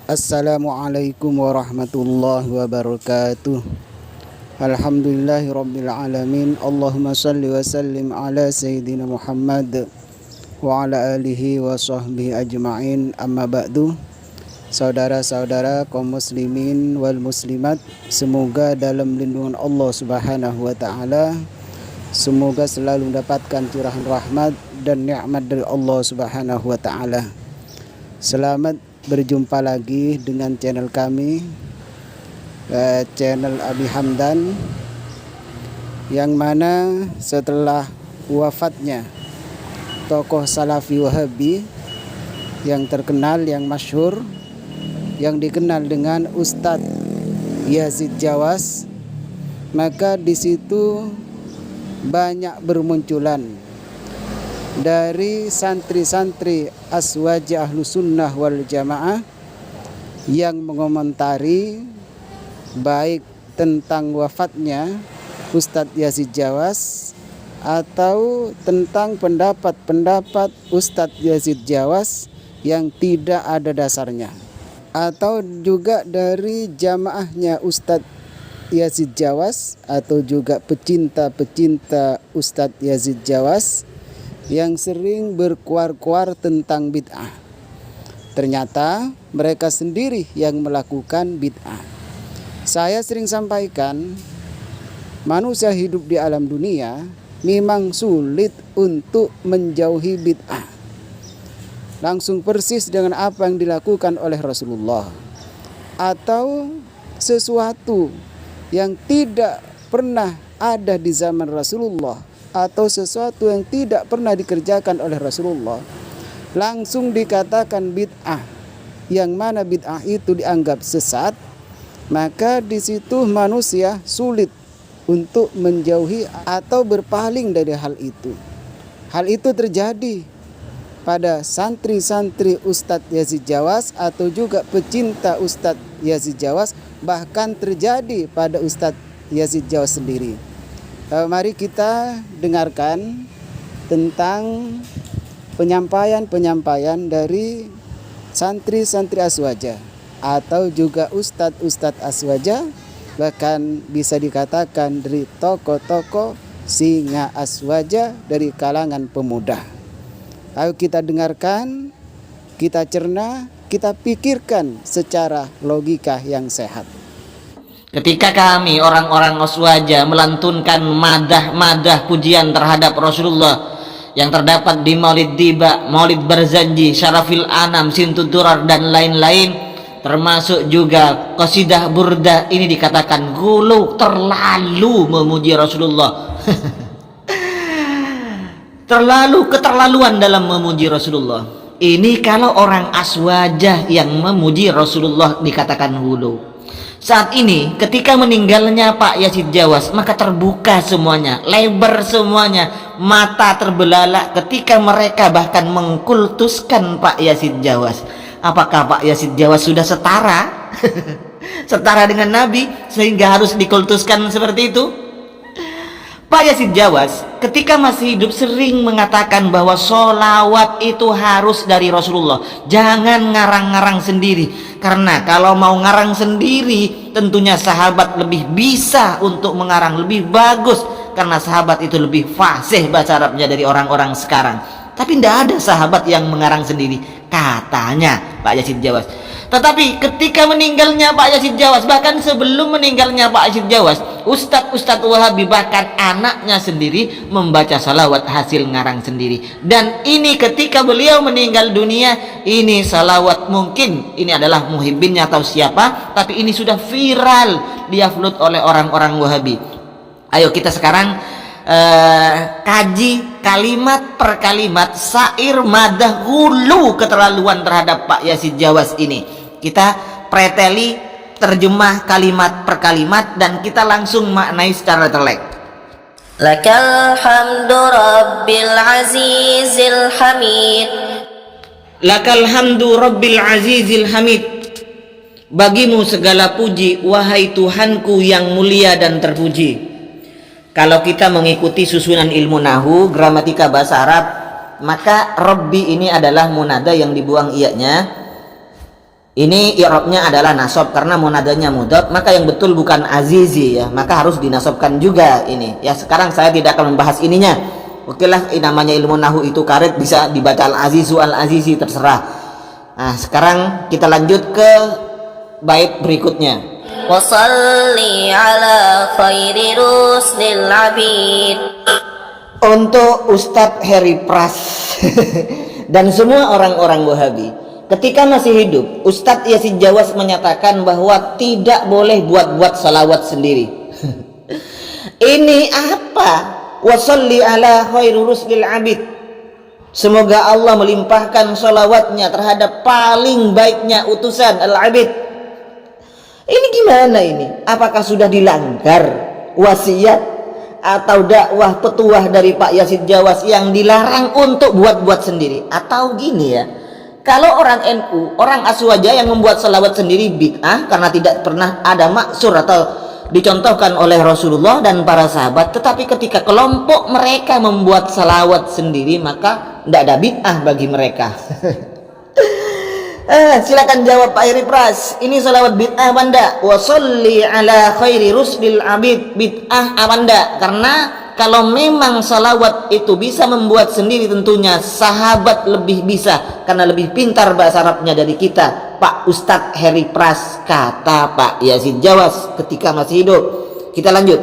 Assalamualaikum warahmatullahi wabarakatuh. Alhamdulillahirabbil alamin. Allahumma shalli wa sallim ala sayyidina Muhammad wa ala alihi wa sahbihi ajma'in. Amma ba'du. Saudara-saudara kaum muslimin wal muslimat, semoga dalam lindungan Allah Subhanahu wa taala, semoga selalu mendapatkan curahan rahmat dan nikmat dari Allah Subhanahu wa taala. Selamat berjumpa lagi dengan channel kami, channel Abi Hamdan, yang mana setelah wafatnya tokoh Salafi Wahabi yang terkenal, yang masyhur, yang dikenal dengan Ustadz Yazid Jawas, maka di situ banyak bermunculan dari santri-santri Aswaja Ahlus Sunnah wal Jamaah yang mengomentari baik tentang wafatnya Ustadz Yazid Jawas atau tentang pendapat-pendapat Ustadz Yazid Jawas yang tidak ada dasarnya, atau juga dari jamaahnya Ustadz Yazid Jawas atau juga pecinta-pecinta Ustadz Yazid Jawas yang sering berkuar-kuar tentang bid'ah. Ternyata mereka sendiri yang melakukan bid'ah. Saya sering sampaikan, manusia hidup di alam dunia memang sulit untuk menjauhi bid'ah. Langsung persis dengan apa yang dilakukan oleh Rasulullah, atau sesuatu yang tidak pernah ada di zaman Rasulullah, atau sesuatu yang tidak pernah dikerjakan oleh Rasulullah, langsung dikatakan bid'ah, yang mana bid'ah itu dianggap sesat. Maka di situ manusia sulit untuk menjauhi atau berpaling dari hal itu. Hal itu terjadi pada santri-santri Ustadz Yazid Jawas atau juga pecinta Ustadz Yazid Jawas, bahkan terjadi pada Ustadz Yazid Jawas sendiri. Mari kita dengarkan tentang penyampaian dari santri-santri Aswaja atau juga ustadz-ustadz Aswaja, bahkan bisa dikatakan dari tokoh-tokoh singa Aswaja dari kalangan pemuda. Ayo kita dengarkan, kita cerna, kita pikirkan secara logika yang sehat. Ketika kami orang-orang Aswaja melantunkan madah-madah pujian terhadap Rasulullah yang terdapat di Maulid Diba, Maulid Barzanji, Syarafil Anam, Sintuturar dan lain-lain, termasuk juga qasidah Burdah, ini dikatakan gulu, terlalu memuji Rasulullah. Terlalu keterlaluan dalam memuji Rasulullah. Ini kalau orang Aswaja yang memuji Rasulullah dikatakan gulu. Saat ini ketika meninggalnya Pak Yazid Jawas, maka terbuka semuanya, lebar semuanya, mata terbelalak ketika mereka bahkan mengkultuskan Pak Yazid Jawas. Apakah Pak Yazid Jawas sudah setara? Setara dengan Nabi sehingga harus dikultuskan seperti itu? Pak Yazid Jawas ketika masih hidup sering mengatakan bahwa sholawat itu harus dari Rasulullah, jangan ngarang-ngarang sendiri, karena kalau mau ngarang sendiri tentunya sahabat lebih bisa untuk mengarang, lebih bagus, karena sahabat itu lebih fasih bahasa Arabnya dari orang-orang sekarang. Tapi tidak ada sahabat yang mengarang sendiri, katanya Pak Yazid Jawas. Tetapi ketika meninggalnya Pak Yazid Jawas, bahkan sebelum meninggalnya Pak Yazid Jawas, Ustadz Wahabi bahkan anaknya sendiri membaca salawat hasil ngarang sendiri. Dan ini ketika beliau meninggal dunia, ini salawat mungkin ini adalah muhibbinnya atau siapa, tapi ini sudah viral, diupload oleh orang-orang Wahabi. Ayo kita sekarang kaji kalimat per kalimat syair madah hulu keterlaluan terhadap Pak Yazid Jawas ini. Kita preteli terjemah kalimat per kalimat dan kita langsung maknai secara telek. Lakal hamdu rabbil azizil hamid. Lakal hamdu rabbil azizil hamid. Bagimu segala puji wahai Tuhanku yang mulia dan terpuji. Kalau kita mengikuti susunan ilmu nahu, gramatika bahasa Arab, maka Rabbi ini adalah munada yang dibuang iyanya. Ini i'rabnya adalah nasab karena munadanya mudhaf, maka yang betul bukan azizi ya, maka harus dinasabkan juga ini. Ya sekarang saya tidak akan membahas ininya. Oke lah, namanya ilmu nahu itu karet, bisa dibaca al-azizu al-azizi terserah. Nah, sekarang kita lanjut ke bait berikutnya. Wasalli ala khairi rusdil abid. Untuk Ustadz Heri Pras dan semua orang-orang Wahabi, ketika masih hidup, Ustadz Yazid Jawas menyatakan bahwa tidak boleh buat-buat salawat sendiri. Ini apa? Wasalli ala khairu rusdil abid. Semoga Allah melimpahkan salawatnya terhadap paling baiknya utusan al-abid. Ini gimana ini? Apakah sudah dilanggar wasiat atau dakwah petuah dari Pak Yazid Jawas yang dilarang untuk buat-buat sendiri? Atau gini ya, kalau orang NU, orang Aswaja yang membuat salawat sendiri bid'ah karena tidak pernah ada maksur atau dicontohkan oleh Rasulullah dan para sahabat. Tetapi ketika kelompok mereka membuat salawat sendiri, maka tidak ada bid'ah bagi mereka. Silakan jawab Pak Heri Pras, ini salawat bid'ah apa enggak? Wa sholli ala khairi rusdil abid, bid'ah apa enggak? Karena kalau memang salawat itu bisa membuat sendiri, tentunya sahabat lebih bisa karena lebih pintar bahasa Arabnya dari kita. Pak Ustadz Heri Pras, kata Pak Yazid Jawas ketika masih hidup. Kita lanjut.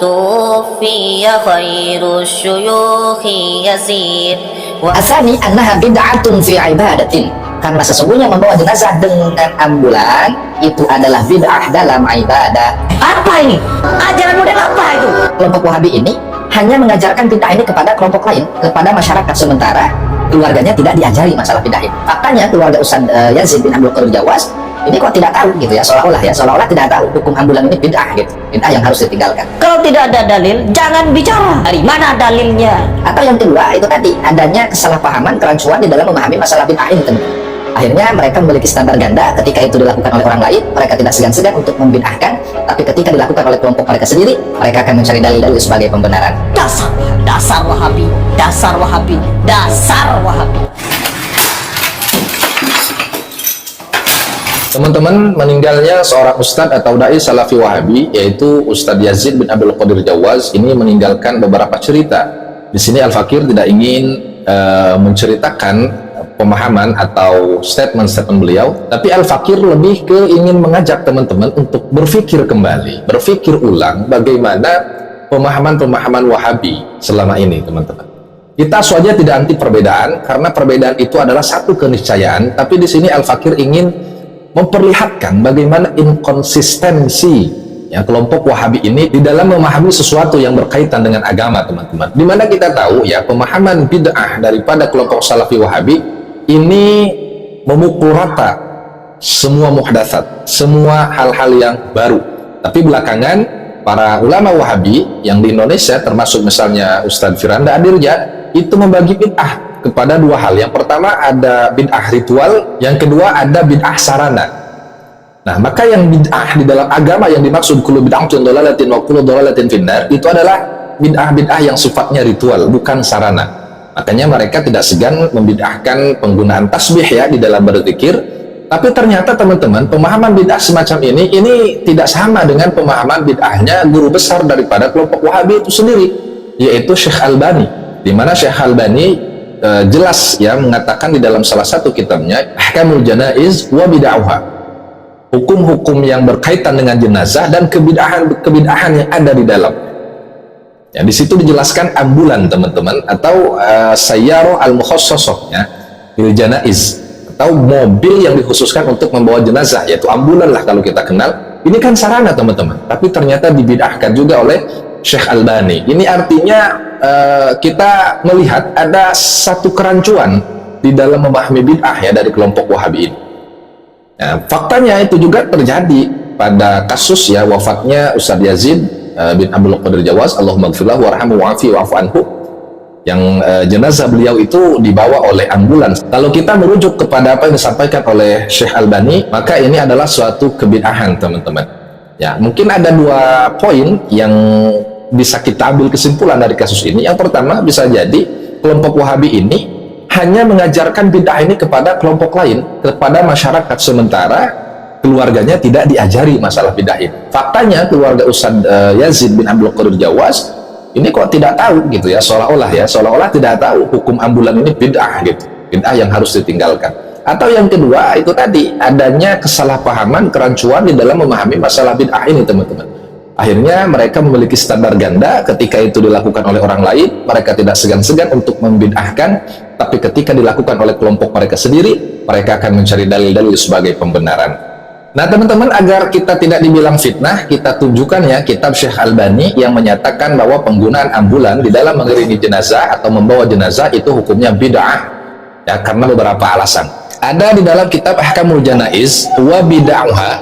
Tufiya khairu syuyukhi Yazid. Asani annaha bid'atun fi ibadatin, karena sesungguhnya membawa jenazah dengan ambulan itu adalah bid'ah dalam ibadah. Apa ini? Ajaran model apa itu? Kelompok Wahabi ini hanya mengajarkan bid'ah ini kepada kelompok lain, kepada masyarakat, sementara keluarganya tidak diajari masalah bid'ah ini. Faktanya keluarga Ustaz Yazid bin Abdul Qadir Jawas ini kok tidak tahu gitu ya, seolah-olah tidak tahu hukum ambulan ini bid'ah gitu, bid'ah yang harus ditinggalkan. Kalau tidak ada dalil, jangan bicara. Dari mana dalilnya? Atau yang kedua itu tadi, adanya kesalahpahaman, kerancuan di dalam memahami masalah bid'ah ini, teman-teman. Akhirnya mereka memiliki standar ganda. Ketika itu dilakukan oleh orang lain, mereka tidak segan-segan untuk membid'ahkan, tapi ketika dilakukan oleh kelompok mereka sendiri, mereka akan mencari dalil-dalil sebagai pembenaran. Dasar Wahabi, dasar Wahabi, dasar Wahabi. Teman-teman, meninggalnya seorang ustadz atau dai salafi Wahabi, yaitu Ustadz Yazid bin Abdul Qadir Jawas, ini meninggalkan beberapa cerita. Di sini Al-Fakir tidak ingin menceritakan pemahaman atau statement-statement beliau, tapi Al-Fakir lebih ke ingin mengajak teman-teman untuk berpikir kembali, berpikir ulang bagaimana pemahaman-pemahaman Wahabi selama ini, teman-teman. Kita saja tidak anti perbedaan, karena perbedaan itu adalah satu keniscayaan, tapi di sini Al-Fakir ingin memperlihatkan bagaimana inkonsistensi ya kelompok Wahabi ini di dalam memahami sesuatu yang berkaitan dengan agama, teman-teman. Dimana kita tahu ya, pemahaman bid'ah daripada kelompok Salafi Wahabi ini memukul rata semua muhdatsat, semua hal-hal yang baru. Tapi belakangan para ulama Wahabi yang di Indonesia, termasuk misalnya Ustadz Firanda Adirja, itu membagi bid'ah kepada dua hal. Yang pertama ada bid'ah ritual, yang kedua ada bid'ah sarana. Nah, maka yang bid'ah di dalam agama yang dimaksud kullu bid'atin dhalalatin wa kullu dhalalatin finnar, itu adalah bid'ah-bid'ah yang sifatnya ritual, bukan sarana. Makanya mereka tidak segan membid'ahkan penggunaan tasbih ya di dalam berzikir. Tapi ternyata teman-teman, pemahaman bid'ah semacam ini tidak sama dengan pemahaman bid'ahnya guru besar daripada kelompok Wahabi itu sendiri, yaitu Syekh Albani. Di mana Syekh Albani jelas ya mengatakan di dalam salah satu kitabnya Ahkamul Janaiz wa Bid'ahha, hukum-hukum yang berkaitan dengan jenazah dan kebid'ahan yang ada di dalam. Ya, di situ dijelaskan ambulan, teman-teman, atau sayyarah al-mukhassasah ya bil janaiz, atau mobil yang dikhususkan untuk membawa jenazah, yaitu ambulan lah kalau kita kenal. Ini kan sarana, teman-teman, tapi ternyata dibid'ahkan juga oleh Syekh Albani. Ini artinya kita melihat ada satu kerancuan di dalam memahami bid'ah ya dari kelompok Wahabi ini. Nah, faktanya itu juga terjadi pada kasus ya wafatnya Ustadz Yazid bin Abdul Qadir Jawas, Allahumma gfirlahu warhamhu wa'afi wa'fu anhu, yang jenazah beliau itu dibawa oleh ambulans. Kalau kita merujuk kepada apa yang disampaikan oleh Syekh Albani, maka ini adalah suatu kebid'ahan, teman-teman. Ya, mungkin ada dua poin yang bisa kita ambil kesimpulan dari kasus ini. Yang pertama, bisa jadi kelompok Wahabi ini hanya mengajarkan bid'ah ini kepada kelompok lain, kepada masyarakat, sementara keluarganya tidak diajari masalah bid'ah ini. Faktanya keluarga Ustadz Yazid bin Abdul Qadir Jawas ini kok tidak tahu gitu ya, seolah-olah tidak tahu hukum ambulan ini bid'ah gitu, bid'ah yang harus ditinggalkan. Atau yang kedua itu tadi, adanya kesalahpahaman, kerancuan di dalam memahami masalah bid'ah ini teman-teman. Akhirnya mereka memiliki standar ganda, ketika itu dilakukan oleh orang lain mereka tidak segan-segan untuk membid'ahkan, tapi ketika dilakukan oleh kelompok mereka sendiri mereka akan mencari dalil-dalil sebagai pembenaran. Nah teman-teman, agar kita tidak dibilang fitnah, kita tunjukkan ya kitab Syekh Albani yang menyatakan bahwa penggunaan ambulan di dalam mengiringi jenazah atau membawa jenazah itu hukumnya bid'ah ya, karena beberapa alasan. Ada di dalam kitab Ahkamul Janaiz wa Bid'ahha,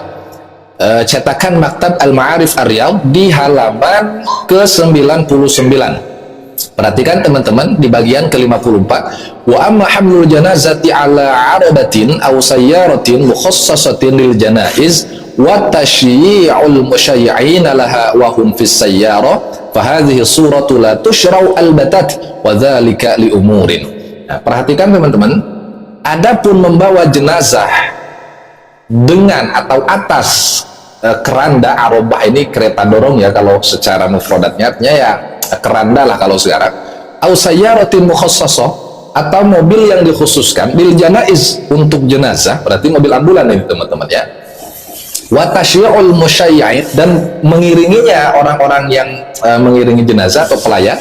cetakan Maktab Al-Ma'arif Ar-Riyadh di halaman ke-99. Perhatikan teman-teman di bagian ke-54. Wa amma hamlul janazati ala arabatin aw sayyaratin mukhassasatin lil janaiz wa tashyi'ul musyayyi'in laha wa hum fis sayyarah fa hadhihi suratu la tushra'u albatat wa dzalika li umurin. Nah, perhatikan teman-teman, adapun membawa jenazah dengan atau atas keranda, arobah ini kereta dorong ya kalau secara mufradatnya, artinya ya keranda lah kalau sekarang, au sayyaratin mukhassasah, atau mobil yang dikhususkan bil janaiz, untuk jenazah, berarti mobil ambulan ini teman-teman ya, wa tasyi'ul musyayyi'in, dan mengiringinya orang-orang yang mengiringi jenazah atau pelayat,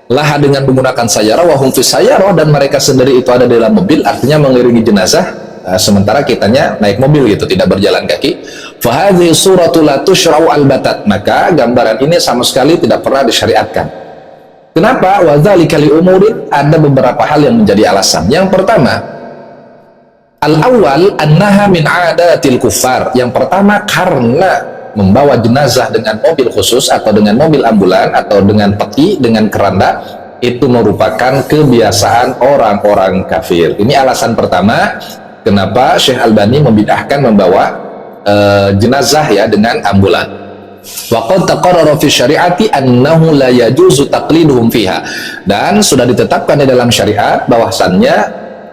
laha dengan menggunakan sayyarah, wa hum fis sayyarah, dan mereka sendiri itu ada di dalam mobil, artinya mengiringi jenazah sementara kitanya naik mobil gitu, tidak berjalan kaki. Fahadhi suratul la tushra'u albatat, maka gambaran ini sama sekali tidak pernah disyariatkan. Kenapa? Wa dzalika li umurin, ada beberapa hal yang menjadi alasan. Yang pertama, al-awwal annaha min adatil kuffar. Yang pertama, karena membawa jenazah dengan mobil khusus atau dengan mobil ambulan atau dengan peti, dengan keranda, itu merupakan kebiasaan orang-orang kafir. Ini alasan pertama kenapa Syekh Albani membid'ahkan membawa jenazah ya dengan ambulan. Wa qad taqarrara fi syari'ati annahu la yajuzu taqliduhum fiha, dan sudah ditetapkan di dalam syariat bahwasannya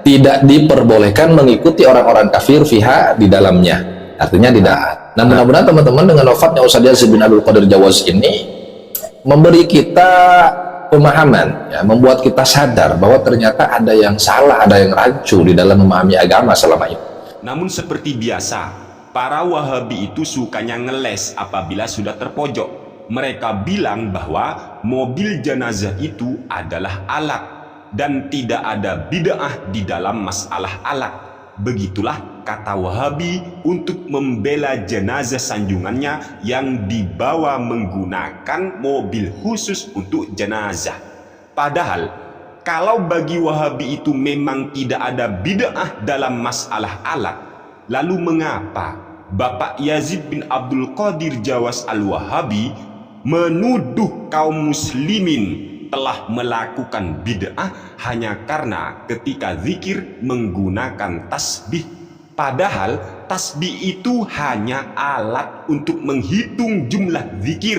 tidak diperbolehkan mengikuti orang-orang kafir fiha, di dalamnya, artinya tidak. Nah mudah-mudahan teman-teman dengan wafatnya Ustadz Yazid bin Abdul Qadir Jawas ini memberi kita pemahaman ya, membuat kita sadar bahwa ternyata ada yang salah, ada yang rancu di dalam memahami agama selama ini. Namun seperti biasa, para Wahabi itu sukanya ngeles apabila sudah terpojok. Mereka bilang bahwa mobil jenazah itu adalah alat dan tidak ada bid'ah di dalam masalah alat. Begitulah kata Wahabi untuk membela jenazah sanjungannya yang dibawa menggunakan mobil khusus untuk jenazah. Padahal kalau bagi Wahabi itu memang tidak ada bid'ah dalam masalah alat, lalu mengapa Bapak Yazid bin Abdul Qadir Jawas Al-Wahabi menuduh kaum muslimin telah melakukan bid'ah hanya karena ketika zikir menggunakan tasbih? Padahal tasbih itu hanya alat untuk menghitung jumlah zikir.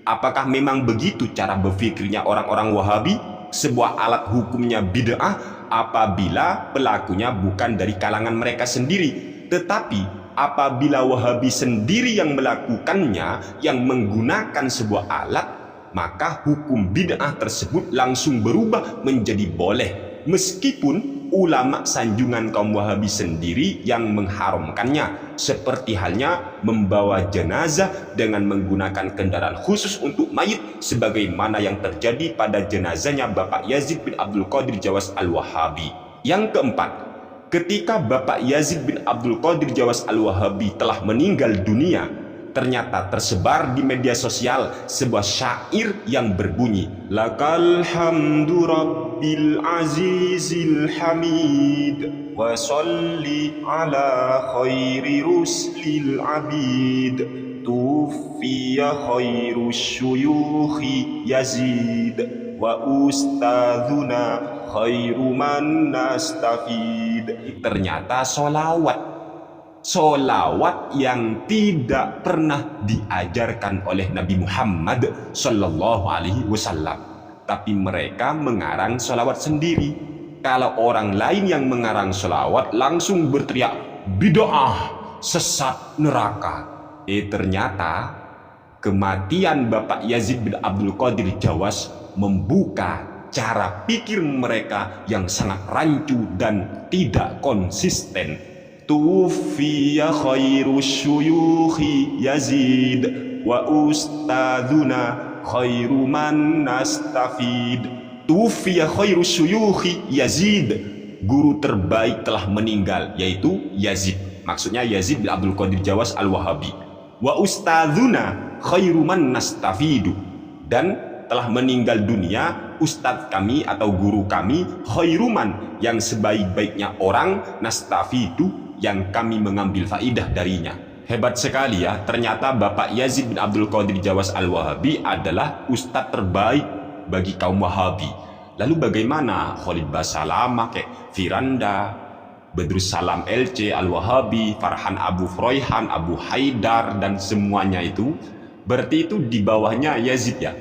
Apakah memang begitu cara berpikirnya orang-orang Wahabi? Sebuah alat hukumnya bid'ah apabila pelakunya bukan dari kalangan mereka sendiri, tetapi apabila Wahabi sendiri yang melakukannya, yang menggunakan sebuah alat, maka hukum bid'ah tersebut langsung berubah menjadi boleh, meskipun ulama sanjungan kaum Wahabi sendiri yang mengharamkannya, seperti halnya membawa jenazah dengan menggunakan kendaraan khusus untuk mayit, sebagaimana yang terjadi pada jenazahnya Bapak Yazid bin Abdul Qadir Jawas Al-Wahabi. Yang keempat, ketika Bapak Yazid bin Abdul Qadir Jawas Al-Wahabi telah meninggal dunia, ternyata tersebar di media sosial sebuah syair yang berbunyi, lakal hamdu rabbil azizil hamid wa salli ala khairi ruslil abid tufiya khairu syuyukhi Yazid wa ustadzuna khairu man nastafid. Ternyata solawat yang tidak pernah diajarkan oleh Nabi Muhammad Sallallahu Alaihi Wasallam, tapi mereka mengarang solawat sendiri. kalau orang lain yang mengarang selawat langsung berteriak bid'ah, sesat, neraka. Ternyata kematian Bapak Yazid bin Abdul Qadir Jawas membuka cara pikir mereka yang sangat rancu dan tidak konsisten. Tufiya khairu syuyukhi Yazid wa ustadzuna khairu man nastafid. Tufiya khairu syuyukhi Yazid, guru terbaik telah meninggal, yaitu Yazid. Maksudnya Yazid bin Abdul Qadir Jawas Al-Wahabi. Wa ustadzuna khairu man nastafidu, dan telah meninggal dunia ustadz kami atau guru kami, khairuman, yang sebaik-baiknya orang, nastafidu, yang kami mengambil faidah darinya. Hebat sekali ya, ternyata Bapak Yazid bin Abdul Qadir Jawas Al-Wahabi adalah ustadz terbaik bagi kaum Wahabi. Lalu bagaimana Khalid Basalamah, kayak Firanda, Badrus Salam LC Al-Wahabi, Farhan Abu Froyhan, Abu Haidar, dan semuanya itu? Berarti itu di bawahnya Yazid ya.